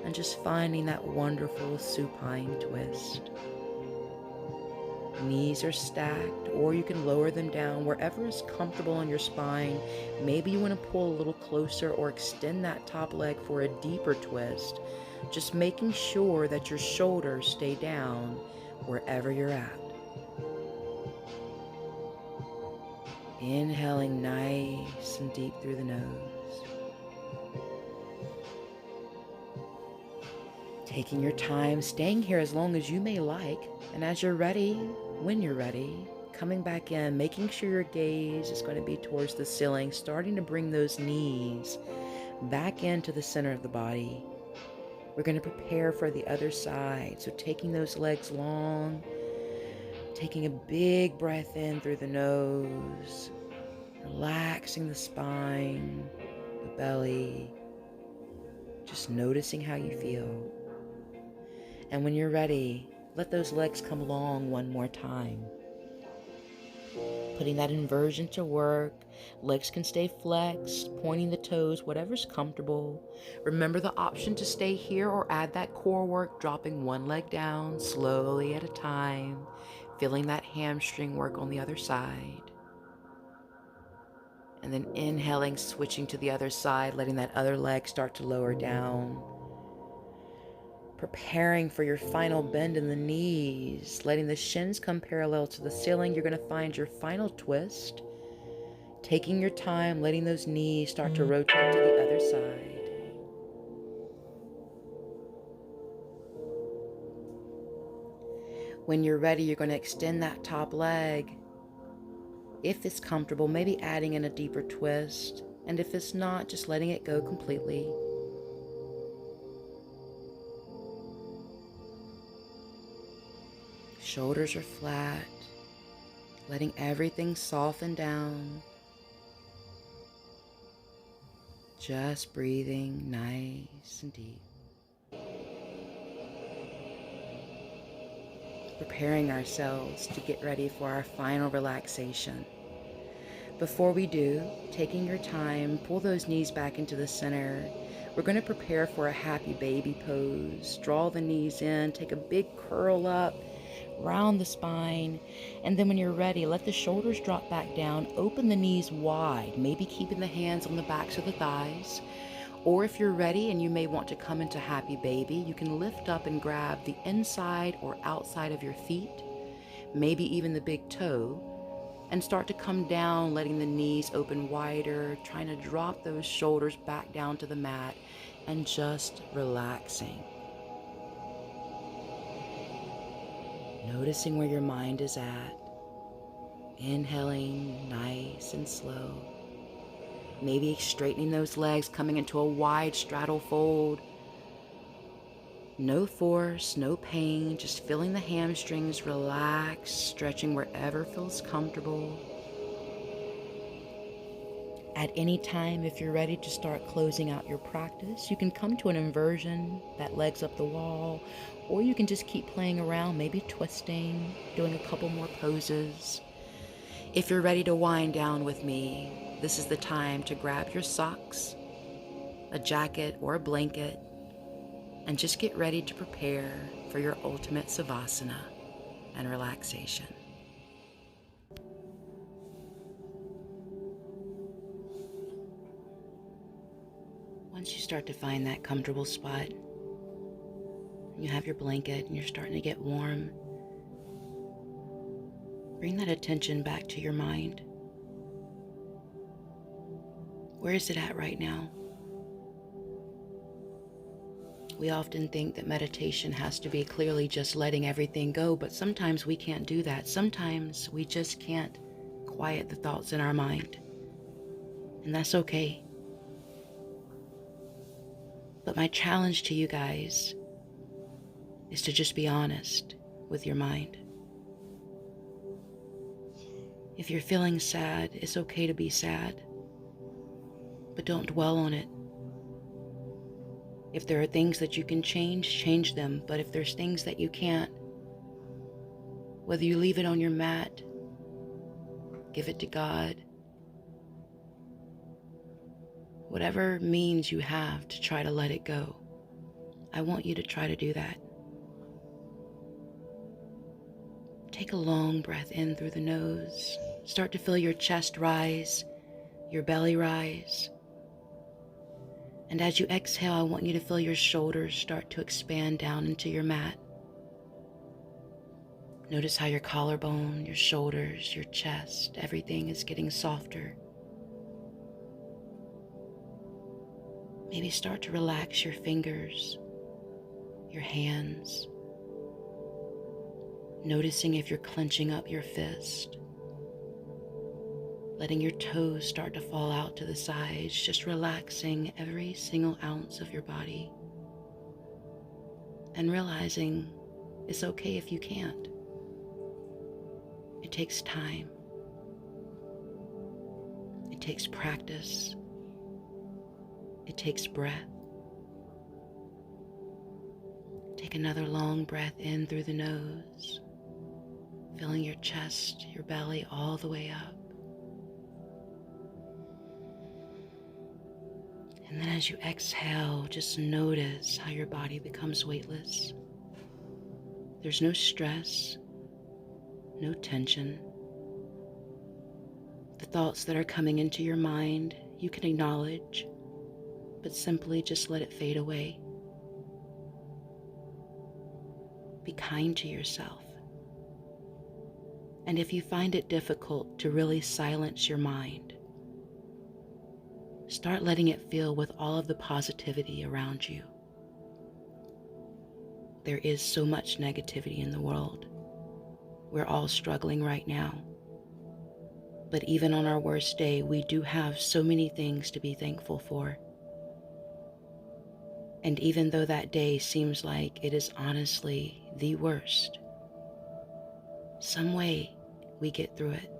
and just finding that wonderful supine twist. Knees are stacked, or you can lower them down wherever is comfortable on your spine. Maybe you want to pull a little closer or extend that top leg for a deeper twist. Just making sure that your shoulders stay down wherever you're at. Inhaling nice and deep through the nose. Taking your time, staying here as long as you may like, and as you're ready, when you're ready, coming back in, making sure your gaze is going to be towards the ceiling, starting to bring those knees back into the center of the body. We're going to prepare for the other side. So taking those legs long, taking a big breath in through the nose, relaxing the spine, the belly, just noticing how you feel. And when you're ready, let those legs come long one more time. Putting that inversion to work. Legs can stay flexed, pointing the toes, whatever's comfortable. Remember the option to stay here or add that core work, dropping one leg down slowly at a time, feeling that hamstring work on the other side. And then inhaling, switching to the other side, letting that other leg start to lower down. Preparing for your final bend in the knees, letting the shins come parallel to the ceiling. You're going to find your final twist. Taking your time, letting those knees start to rotate to the other side. When you're ready, you're going to extend that top leg. If it's comfortable, maybe adding in a deeper twist, and if it's not, just letting it go completely. Shoulders are flat, letting everything soften down. Just breathing nice and deep. Preparing ourselves to get ready for our final relaxation. Before we do, taking your time, pull those knees back into the center. We're going to prepare for a happy baby pose. Draw the knees in, take a big curl up, round the spine, and then when you're ready, let the shoulders drop back down, open the knees wide, maybe keeping the hands on the backs of the thighs. Or if you're ready and you may want to come into happy baby, you can lift up and grab the inside or outside of your feet, maybe even the big toe, and start to come down, letting the knees open wider, trying to drop those shoulders back down to the mat and just relaxing. Noticing where your mind is at. Inhaling nice and slow. Maybe straightening those legs, coming into a wide straddle fold. No force, no pain, just feeling the hamstrings relax, stretching wherever feels comfortable. At any time, if you're ready to start closing out your practice, you can come to an inversion, that legs up the wall, or you can just keep playing around, maybe twisting, doing a couple more poses. If you're ready to wind down with me, this is the time to grab your socks, a jacket or a blanket, and just get ready to prepare for your ultimate savasana and relaxation. Once you start to find that comfortable spot, you have your blanket and you're starting to get warm, bring that attention back to your mind. Where is it at right now? We often think that meditation has to be clearly just letting everything go, but sometimes we can't do that. Sometimes we just can't quiet the thoughts in our mind, and that's okay. But my challenge to you guys is to just be honest with your mind. If you're feeling sad, it's okay to be sad, but don't dwell on it. If there are things that you can change them. But if there's things that you can't, whether you leave it on your mat, give it to God, whatever means you have to try to let it go, I want you to try to do that. Take a long breath in through the nose. Start to feel your chest rise, your belly rise. And as you exhale, I want you to feel your shoulders start to expand down into your mat. Notice how your collarbone, your shoulders, your chest, everything is getting softer. Maybe start to relax your fingers, your hands. Noticing if you're clenching up your fist. Letting your toes start to fall out to the sides, just relaxing every single ounce of your body. And realizing it's okay if you can't. It takes time. It takes practice. It takes breath. Take another long breath in through the nose, filling your chest, your belly all the way up. And then as you exhale, just notice how your body becomes weightless. There's no stress, no tension. The thoughts that are coming into your mind, you can acknowledge, but simply just let it fade away. Be kind to yourself. And if you find it difficult to really silence your mind, start letting it fill with all of the positivity around you. There is so much negativity in the world. We're all struggling right now. But even on our worst day, we do have so many things to be thankful for. And even though that day seems like it is honestly the worst, some way we get through it.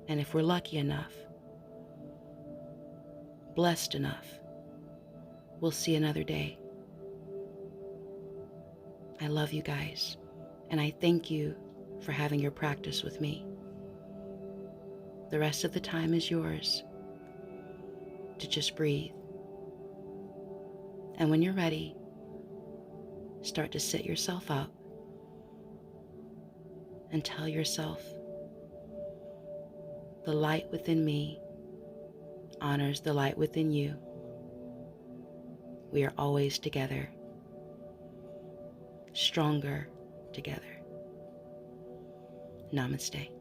And if we're lucky enough, blessed enough, we'll see another day. I love you guys, and I thank you for having your practice with me. The rest of the time is yours to just breathe. And when you're ready, start to sit yourself up and tell yourself, the light within me honors the light within you. We are always together, stronger together. Namaste.